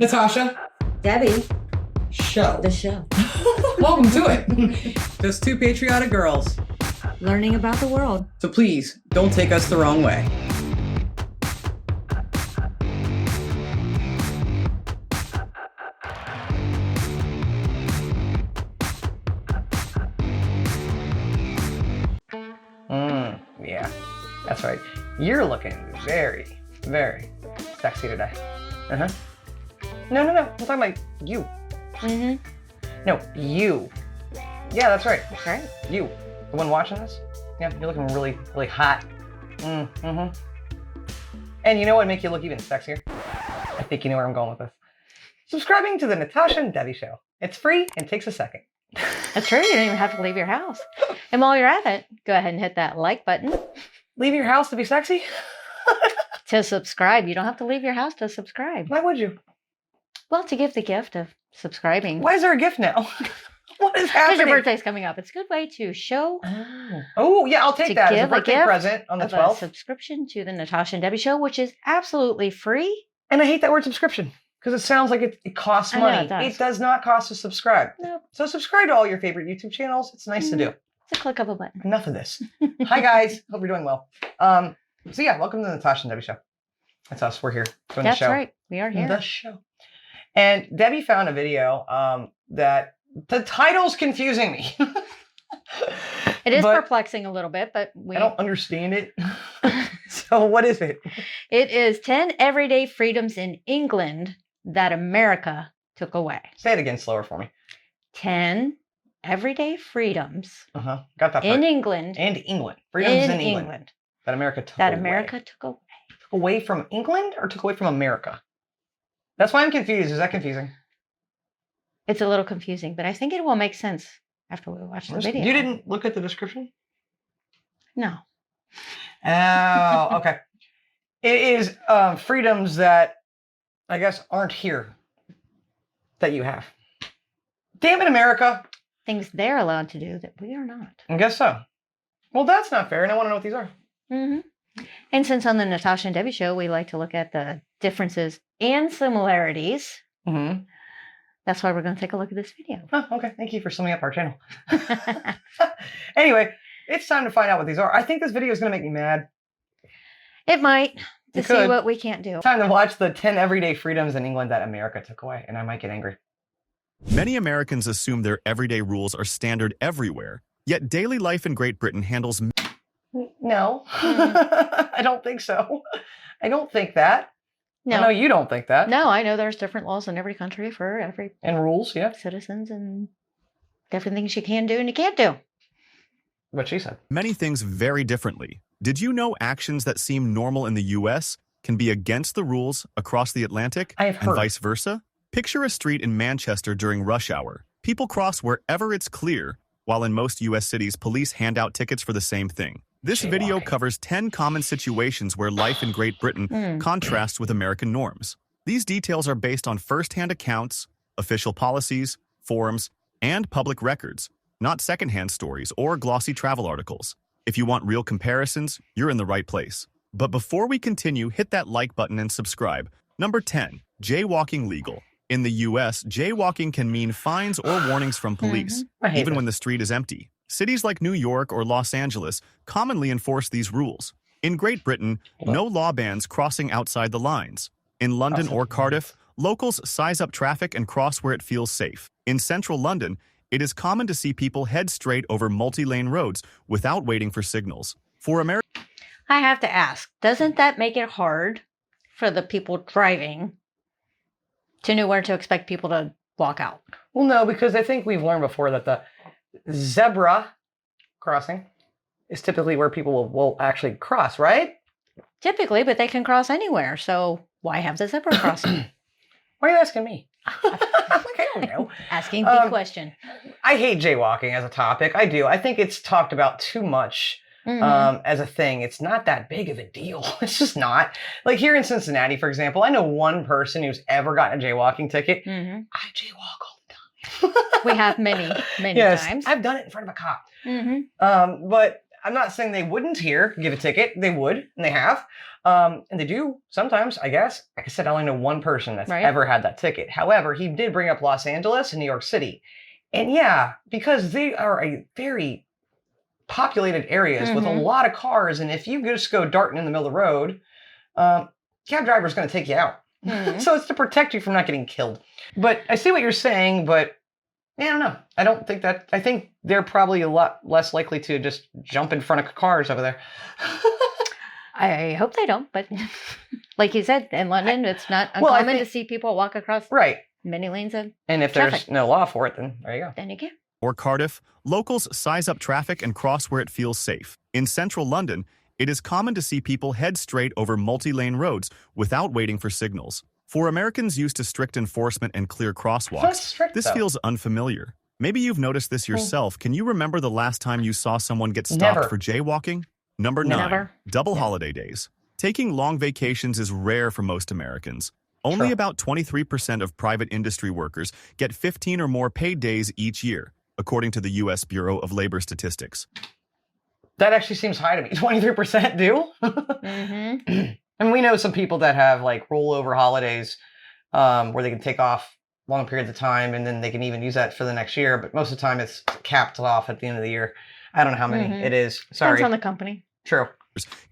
Natasha. Debbie. Show. The show. Welcome to it. Just two patriotic girls. Learning about the world. So please, don't take us the wrong way. Yeah, that's right. You're looking very, very sexy today. Uh-huh. No. I'm talking about you. Mm-hmm. No, you. Yeah, that's right. Right. You. The one watching this? Yeah, you're looking really, really hot. Mm-hmm. And you know what would make you look even sexier? I think you know where I'm going with this. Subscribing to the Natasha and Debbie Show. It's free and takes a second. That's true. You don't even have to leave your house. And while you're at it, go ahead and hit that like button. Leaving your house to be sexy? To subscribe. You don't have to leave your house to subscribe. Why would you? Well, to give the gift of subscribing. Why is there a gift now? What is Because happening? your birthday's coming up. It's a good way to show. Oh, yeah, I'll take to that as a give a birthday gift present on the of a 12th. subscription to the Natasha and Debbie Show, which is absolutely free. And I hate that word subscription because it sounds like it costs I know money. it does. It does not cost to subscribe. Nope. So subscribe to all your favorite YouTube channels. It's nice to do. It's a click of a button. Enough of this. Hi, guys. Hope you're doing well. So yeah, welcome to the Natasha and Debbie Show. That's us. We're here doing That's the show. right. We are here. The show. And Debbie found a video that the title's confusing me. It is But perplexing a little bit, but I don't understand it. So what is it? it is 10 everyday freedoms in England that America took away. Say it again slower for me. 10 everyday freedoms Uh-huh. Got that part. in England. And England. Freedoms in England. That America took That away. America took away. Took away from England or took away from America? That's why I'm confused. Is that confusing? It's a little confusing, but I think it will make sense after we watch the video. You didn't look at the description? No. Oh, okay. It is freedoms that I guess aren't here that you have. Damn it, America. Things they're allowed to do that we are not. I guess so. Well, that's not fair, and I want to know what these are. Mm-hmm. And since on the Natasha and Debbie Show, we like to look at the differences and similarities, Mm-hmm. that's why we're going to take a look at this video. Oh, okay. Thank you for summing up our channel. Anyway, it's time to find out what these are. I think this video is going to make me mad. It might, to It see could. what we can't do. Time to watch the 10 everyday freedoms in England that America took away, and I might get angry. Many Americans assume their everyday rules are standard everywhere, yet daily life in Great Britain handles No, I don't think so. I don't think that. No. I know you don't think that. No, I know there's different laws in every country for every And rules, yeah. citizens and different things you can do and you can't do. What she said. many things very differently. Did you know actions that seem normal in the US can be against the rules across the Atlantic I have and heard. vice versa? Picture a street in Manchester during rush hour. People cross wherever it's clear, while in most US cities, police hand out tickets for the same thing. This video Jaywalking. covers 10 common situations where life in Great Britain contrasts with American norms. These details are based on first-hand accounts, official policies, forums, and public records, not secondhand stories or glossy travel articles. If you want real comparisons, you're in the right place. But before we continue, hit that like button and subscribe. Number 10, jaywalking legal. In the US, jaywalking can mean fines or warnings from police, I hate even this. when the street is empty. Cities like New York or Los Angeles commonly enforce these rules. In Great Britain, no law bans crossing outside the lines. In London or Cardiff, locals size up traffic and cross where it feels safe. In central London, it is common to see people head straight over multi-lane roads without waiting for signals. For America, I have to ask, doesn't that make it hard for the people driving to know where to expect people to walk out? Well, no, because I think we've learned before that the zebra crossing is typically where people will actually cross, right? Typically, but they can cross anywhere. So why have the zebra crossing? Why are you asking me? Like, I don't know. Asking the question. I hate jaywalking as a topic. I do. I think it's talked about too much as a thing. It's not that big of a deal. It's just not. Like here in Cincinnati, for example, I know one person who's ever gotten a jaywalking ticket. I jaywalk all the time. We have many yes, times. I've done it in front of a cop. Mm-hmm. But I'm not saying they wouldn't here give a ticket. They would, and they have. And they do sometimes, I guess. Like I said, I only know one person that's ever had that ticket. However, he did bring up Los Angeles and New York City. And yeah, because they are a very populated areas with a lot of cars. And if you just go darting in the middle of the road, cab driver's going to take you out. So it's to protect you from not getting killed. But I see what you're saying, but I don't know. I don't think that. I think they're probably a lot less likely to just jump in front of cars over there. I hope they don't, but like you said, in London, it's not uncommon to see people walk across many lanes of And if traffic. There's no law for it, then there you go. Then you can. Or Cardiff, locals size up traffic and cross where it feels safe. In central London, it is common to see people head straight over multi-lane roads without waiting for signals. For Americans used to strict enforcement and clear crosswalks, this feels unfamiliar. Maybe you've noticed this yourself. Can you remember the last time you saw someone get stopped for jaywalking? Number 9, double holiday days. Taking long vacations is rare for most Americans. Only about 23% of private industry workers get 15 or more paid days each year, according to the U.S. Bureau of Labor Statistics. That actually seems high to me. 23% do? And we know some people that have like rollover holidays where they can take off long periods of time and then they can even use that for the next year. But most of the time it's capped off at the end of the year. I don't know how many it is. Sorry. Depends on the company. True.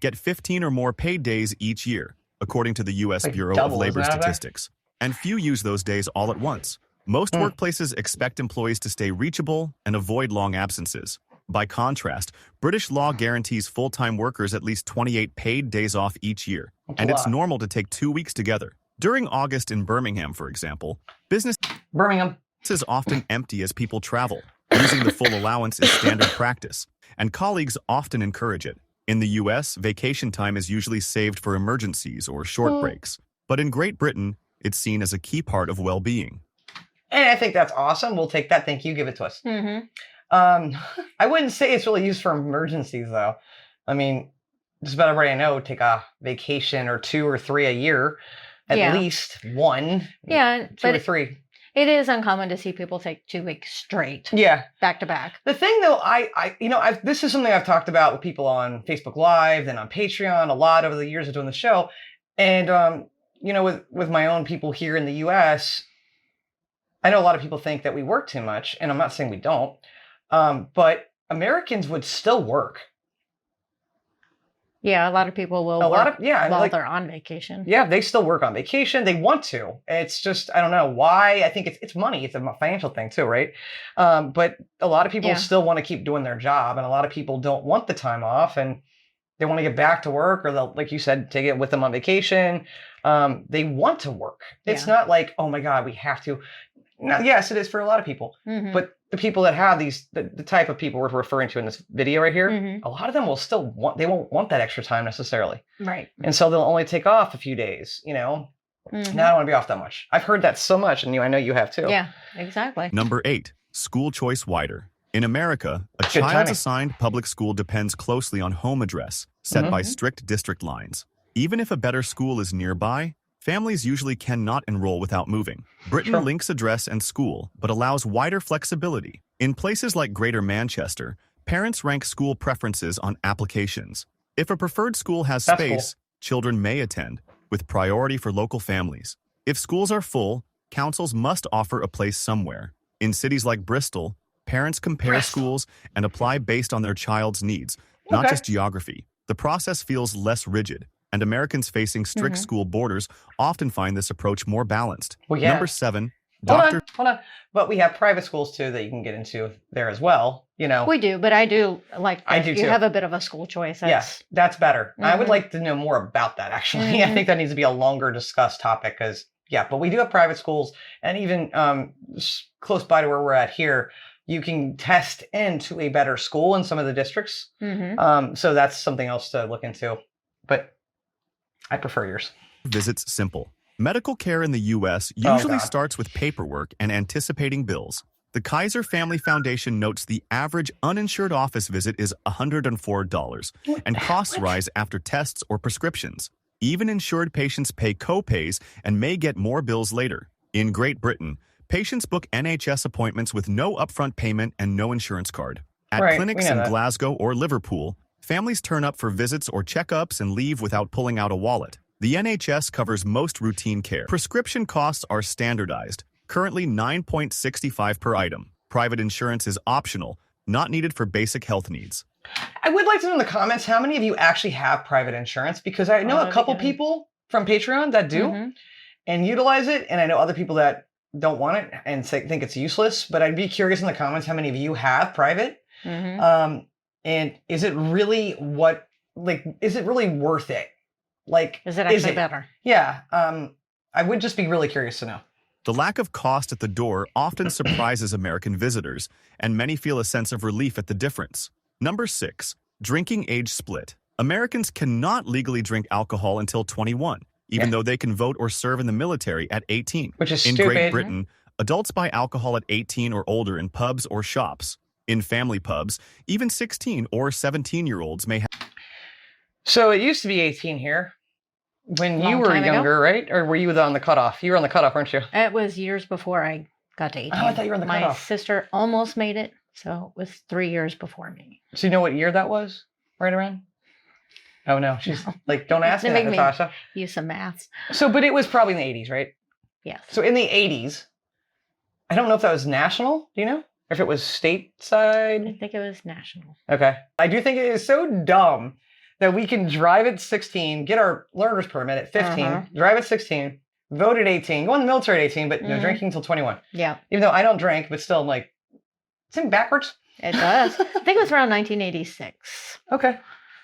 Get 15 or more paid days each year, according to the U.S. Bureau of Labor Statistics. And few use those days all at once. Most workplaces expect employees to stay reachable and avoid long absences. By contrast, British law guarantees full-time workers at least 28 paid days off each year, and it's normal to take 2 weeks together. During August in Birmingham, for example, businesses often empty as people travel. Using the full allowance is standard practice, and colleagues often encourage it. In the U.S., vacation time is usually saved for emergencies or short breaks, but in Great Britain, it's seen as a key part of well-being. And I think that's awesome. We'll take that. Thank you. Give it to us. I wouldn't say it's really used for emergencies, though. I mean, just about everybody I know take a vacation or 2 or 3 a year, at least one. Yeah, 2 or 3. It is uncommon to see people take 2 weeks straight. Yeah, back to back. The thing, though, this is something I've talked about with people on Facebook Live and on Patreon a lot over the years of doing the show, and with my own people here in the U.S. I know a lot of people think that we work too much, and I'm not saying we don't. But Americans would still work. Yeah, a lot of people will work while they're on vacation. Yeah, they still work on vacation. They want to. It's just, I don't know why. I think it's money. It's a financial thing too, right? But a lot of people still want to keep doing their job, and a lot of people don't want the time off, and they want to get back to work, or they'll, like you said, take it with them on vacation. They want to work. It's not like, oh my God, we have to. Now, yes, it is for a lot of people, but the people that have these, the type of people we're referring to in this video right here, a lot of them will still they won't want that extra time necessarily. Right. And so they'll only take off a few days, Now I don't want to be off that much. I've heard that so much, and I know you have too. Yeah, exactly. Number 8, school choice wider. In America, a child's assigned public school depends closely on home address, set by strict district lines. Even if a better school is nearby, families usually cannot enroll without moving. Britain links address and school, but allows wider flexibility. In places like Greater Manchester, parents rank school preferences on applications. If a preferred school has space, children may attend, with priority for local families. If schools are full, councils must offer a place somewhere. In cities like Bristol, parents compare schools and apply based on their child's needs, not just geography. The process feels less rigid, and Americans facing strict school borders often find this approach more balanced. Well, yeah. Number 7, Hold on. But we have private schools too that you can get into there as well. We do, but I do like that. I do you too. have a bit of a school choice. Yes, that's better. I would like to know more about that, actually. I think that needs to be a longer discussed topic because, but we do have private schools, and even close by to where we're at here, you can test into a better school in some of the districts. So that's something else to look into. But I prefer yours. Visits simple. Medical care in the U.S. usually starts with paperwork and anticipating bills. The Kaiser Family Foundation notes the average uninsured office visit is $104, and costs rise after tests or prescriptions. Even insured patients pay co-pays and may get more bills later. In Great Britain, patients book NHS appointments with no upfront payment and no insurance card. At clinics in Glasgow or Liverpool, Families turn up for visits or checkups and leave without pulling out a wallet. The NHS covers most routine care. Prescription costs are standardized, currently $9.65 per item. Private insurance is optional, not needed for basic health needs. I would like to know in the comments how many of you actually have private insurance, because I know a couple people from Patreon that do and utilize it, and I know other people that don't want it and think it's useless, but I'd be curious in the comments how many of you have private. And is it really is it really worth it? Like, is it actually better? Yeah. I would just be really curious to know. The lack of cost at the door often surprises American visitors, and many feel a sense of relief at the difference. Number 6, drinking age split. Americans cannot legally drink alcohol until 21, even though they can vote or serve in the military at 18. Which is in stupid. Great Britain, adults buy alcohol at 18 or older in pubs or shops. In family pubs, even 16 or 17-year-olds may have. So it used to be 18 here when you were time younger, ago? right? Or were you on the cutoff? You were on the cutoff, weren't you? It was years before I got to 18. Oh, I thought you were on the My cutoff. sister almost made it, so it was 3 years before me. So you know what year that was? Right around? Oh, no. She's like, don't ask me They that, make me Natasha. use some maths. So, but it was probably in the 80s, right? Yes. So in the 80s, I don't know if that was national. Do you know? If it was stateside? I think it was national. Okay. I do think it is so dumb that we can drive at 16, get our learner's permit at 15, drive at 16, vote at 18, go in the military at 18, but no drinking until 21. Yeah. Even though I don't drink, but still, I'm like, it's in backwards. It does. I think it was around 1986. Okay.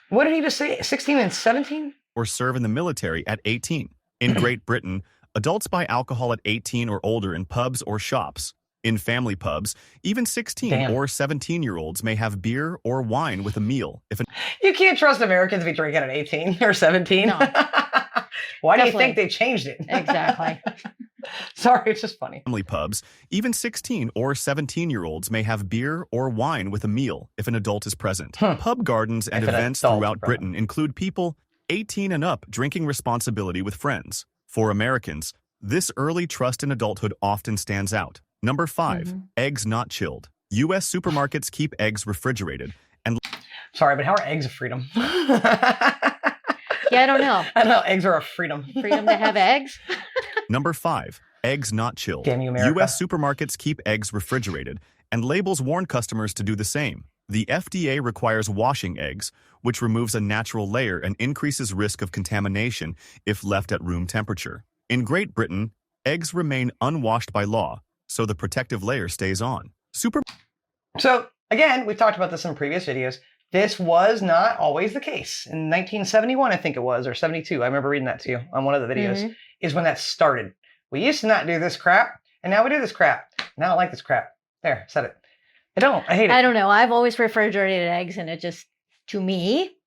What did he just say? 16 and 17? Or serve in the military at 18. In Great Britain, adults buy alcohol at 18 or older in pubs or shops. In family pubs, even 16 or 17-year-olds may have beer or wine with a meal. You can't trust Americans to be drinking at 18 or 17. No. Why do you think they changed it? Exactly. Sorry, it's just funny. Family pubs, even 16 or 17-year-olds may have beer or wine with a meal if an adult is present. Pub gardens and events throughout Britain include people 18 and up drinking responsibility with friends. For Americans, this early trust in adulthood often stands out. Number 5, eggs not chilled. U.S. supermarkets keep eggs refrigerated and... Sorry, but how are eggs a freedom? Yeah, I don't know. I don't know. Eggs are a freedom. Freedom to have eggs? Number 5, eggs not chilled. Damn you, America. U.S. supermarkets keep eggs refrigerated, and labels warn customers to do the same. The FDA requires washing eggs, which removes a natural layer and increases risk of contamination if left at room temperature. In Great Britain, eggs remain unwashed by law, so the protective layer stays on. So, again, we've talked about this in previous videos. This was not always the case. In 1971, I think it was, or 72, I remember reading that to you on one of the videos, is when that started. We used to not do this crap, and now we do this crap. And I don't like this crap. There, said it. I don't. I hate it. I don't know. I've always refrigerated eggs, and it just, to me,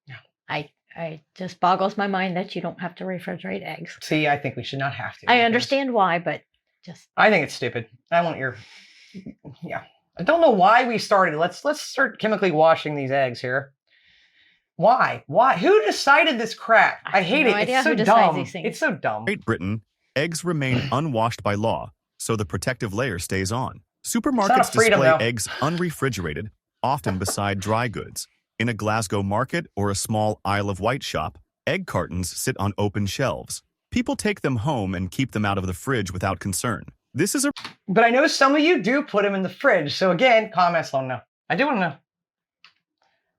I just boggles my mind that you don't have to refrigerate eggs. See, I think we should not have to. I understand why, but just... I think it's stupid. I want your... Yeah. I don't know why we started. Let's start chemically washing these eggs here. Why? Why? Who decided this crap? I hate it. It's so dumb. It's so dumb. Great Britain, eggs remain unwashed by law, so the protective layer stays on. Supermarkets display eggs unrefrigerated, often beside dry goods. In a Glasgow market or a small Isle of Wight shop, egg cartons sit on open shelves. People take them home and keep them out of the fridge without concern. This is a... But I know some of you do put them in the fridge. So again, comments, let them know. I do want to know.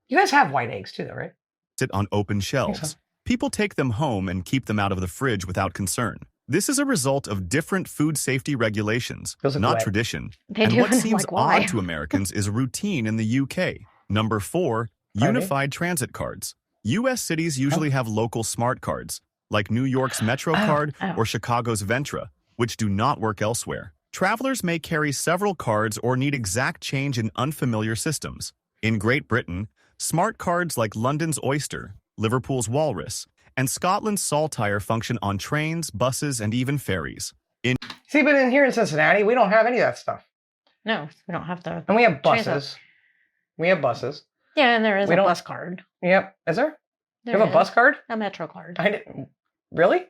You guys have white eggs too, though, right? Sit on open shelves. People take them home and keep them out of the fridge without concern. This is a result of different food safety regulations, not tradition. And what seems odd to Americans is routine in the UK. Number 4, unified transit cards. U.S. cities usually have local smart cards, like New York's MetroCard or Chicago's Ventra, which do not work elsewhere. Travelers may carry several cards or need exact change in unfamiliar systems. In Great Britain, smart cards like London's Oyster, Liverpool's Walrus, and Scotland's Saltire function on trains, buses, and even ferries. See, but here in Cincinnati, we don't have any of that stuff. No, we don't have to. And we have buses. We have buses. Yeah, and there is a bus card. Yep. Is there? You have a bus card? A Metro card. I didn't. Really?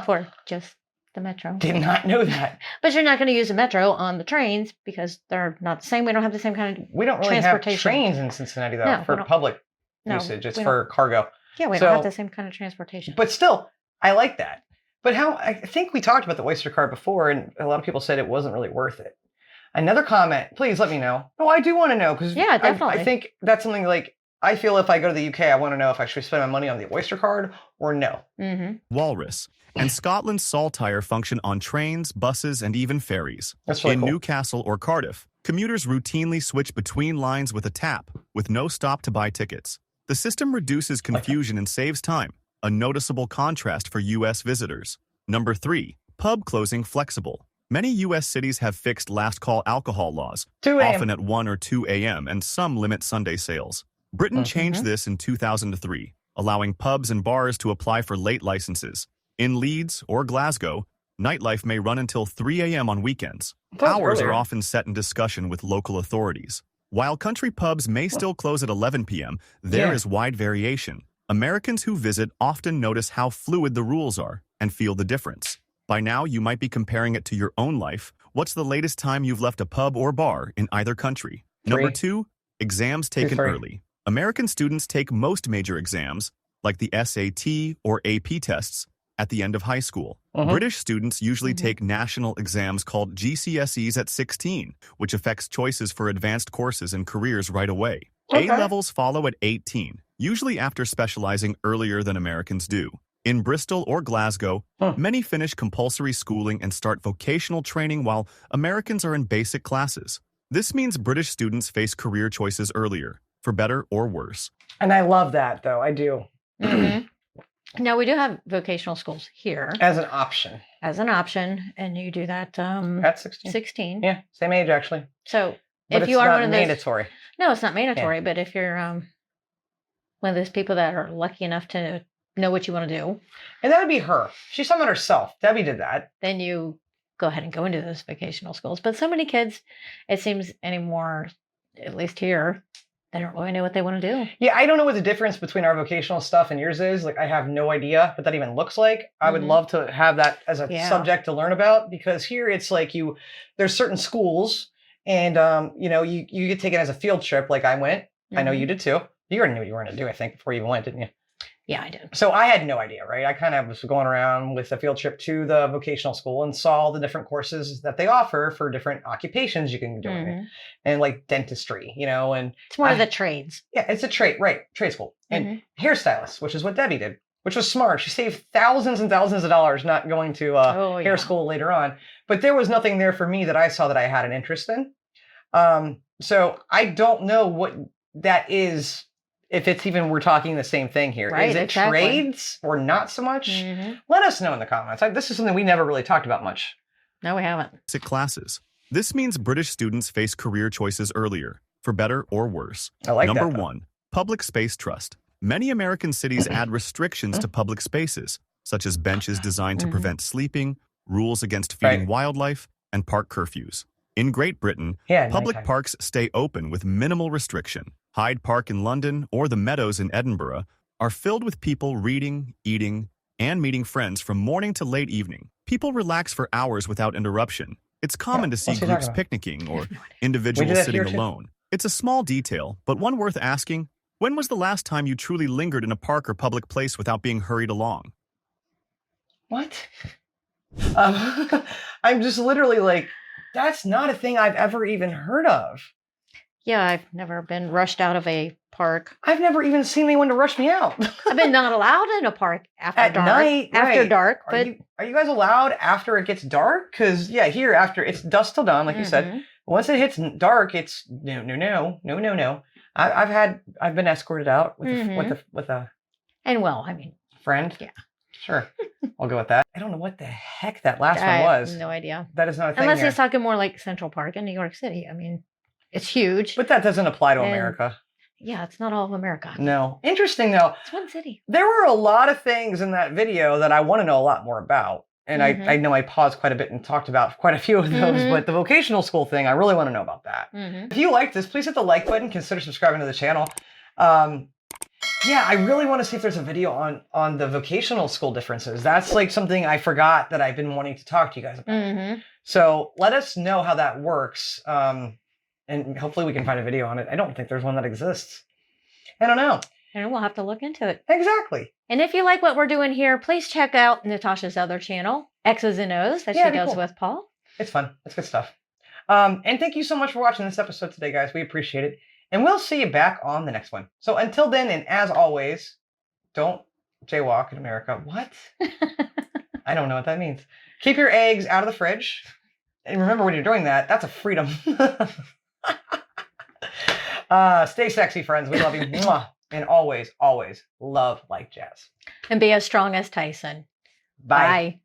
For just The metro. Did not know that. But you're not going to use the metro on the trains because they're not the same. We don't have the same kind of We don't really have transportation. trains in Cincinnati, though, No, for we don't. public No, usage. It's we for cargo. Yeah, we So- don't have the same kind of transportation. But still, I like that. But I think we talked about the Oyster card before, and a lot of people said it wasn't really worth it. Another comment, please let me know. No, I do want to know, because Yeah, definitely. I think that's something like, I feel if I go to the UK, I want to know if I should spend my money on the Oyster card or no. Walrus and Scotland's Saltire function on trains, buses, and even ferries. That's really In cool. Newcastle or Cardiff, commuters routinely switch between lines with a tap, with no stop to buy tickets. The system reduces confusion and saves time, a noticeable contrast for U.S. visitors. Number 3, pub closing flexible. Many U.S. cities have fixed last-call alcohol laws, 2 a.m. often at 1 or 2 a.m., and some limit Sunday sales. Britain changed this in 2003, allowing pubs and bars to apply for late licenses. In Leeds or Glasgow, nightlife may run until 3 a.m. on weekends. That was Hours earlier. are often set in discussion with local authorities. While country pubs may still close at 11 p.m., there is wide variation. Americans who visit often notice how fluid the rules are and feel the difference. By now, you might be comparing it to your own life. What's the latest time you've left a pub or bar in either country? 3. Number 2, exams taken 3. early. American students take most major exams, like the SAT or AP tests, at the end of high school. British students usually take national exams called GCSEs at 16, which affects choices for advanced courses and careers right away. Okay. A-levels follow at 18, usually after specializing earlier than Americans do. In Bristol or Glasgow, many finish compulsory schooling and start vocational training while Americans are in basic classes. This means British students face career choices earlier, for better or worse. And I love that, though. I do. Now, we do have vocational schools here As an option. as an option, and you do that At 16. 16. Yeah, same age, actually. So But if it's you are not one of those, mandatory. no, it's not mandatory. But if you're one of those people that are lucky enough to know what you want to do, And that would be her. She's talking about herself. Debbie did that. then you go ahead and go into those vocational schools. But so many kids, it seems anymore, at least here, they don't really know what they want to do. Yeah, I don't know what the difference between our vocational stuff and yours is. Like, I have no idea what that even looks like. I would love to have that as a subject to learn about, because here it's like there's certain schools and, you get taken as a field trip like I went. I know you did too. You already knew what you were going to do, I think, before you even went, didn't you? Yeah, I did. So I had no idea, right? I kind of was going around with a field trip to the vocational school and saw all the different courses that they offer for different occupations you can do. And like dentistry, and It's one of the trades. yeah, it's a trade school. And hairstylist, which is what Debbie did, which was smart. She saved thousands and thousands of dollars not going to hair school later on. But there was nothing there for me that I saw that I had an interest in. So I don't know what that is, if it's even we're talking the same thing here. Right, is it exactly. trades or not so much? Let us know in the comments. This is something we never really talked about much. No, we haven't. Basic classes. This means British students face career choices earlier, for better or worse. I like Number that. 1, public space trust. Many American cities add restrictions to public spaces, such as benches designed to prevent sleeping, rules against feeding wildlife, and park curfews. In Great Britain, public nighttime. parks stay open with minimal restriction. Hyde Park in London or the Meadows in Edinburgh are filled with people reading, eating, and meeting friends from morning to late evening. People relax for hours without interruption. It's common to see what's he groups talking about? picnicking or We do individuals that sitting here, too. alone. It's a small detail, but one worth asking. When was the last time you truly lingered in a park or public place without being hurried along? What? I'm just literally like, that's not a thing I've ever even heard of. Yeah, I've never been rushed out of a park. I've never even seen anyone to rush me out. I've been not allowed in a park after At dark. night, after right. dark, Are but you guys allowed after it gets dark? Because here after it's dusk till dawn, like you said. Once it hits dark, it's no. I've been escorted out with a and well, I mean, friend. Yeah. Sure. I'll go with that. I don't know what the heck that last I one was. have no idea. That is not a thing Unless here. he's talking more like Central Park in New York City. I mean, it's huge. But that doesn't apply to And- America. Yeah, it's not all of America. No. Interesting though. It's one city. There were a lot of things in that video that I want to know a lot more about. And I know I paused quite a bit and talked about quite a few of those, but the vocational school thing, I really want to know about that. If you like this, please hit the like button, consider subscribing to the channel. Yeah, I really want to see if there's a video on the vocational school differences. That's like something I forgot that I've been wanting to talk to you guys about. Mm-hmm. So let us know how that works. And hopefully we can find a video on it. I don't think there's one that exists. I don't know. And we'll have to look into it. Exactly. And if you like what we're doing here, please check out Natasha's other channel, X's and O's, that she does with Paul. It's fun. It's good stuff. And thank you so much for watching this episode today, guys. We appreciate it. And we'll see you back on the next one. So until then, and as always, don't jaywalk in America. What? I don't know what that means. Keep your eggs out of the fridge. And remember, when you're doing that, that's a freedom. Stay sexy, friends. We love you. Mwah. And always, always love like jazz. And be as strong as Tyson. Bye. Bye.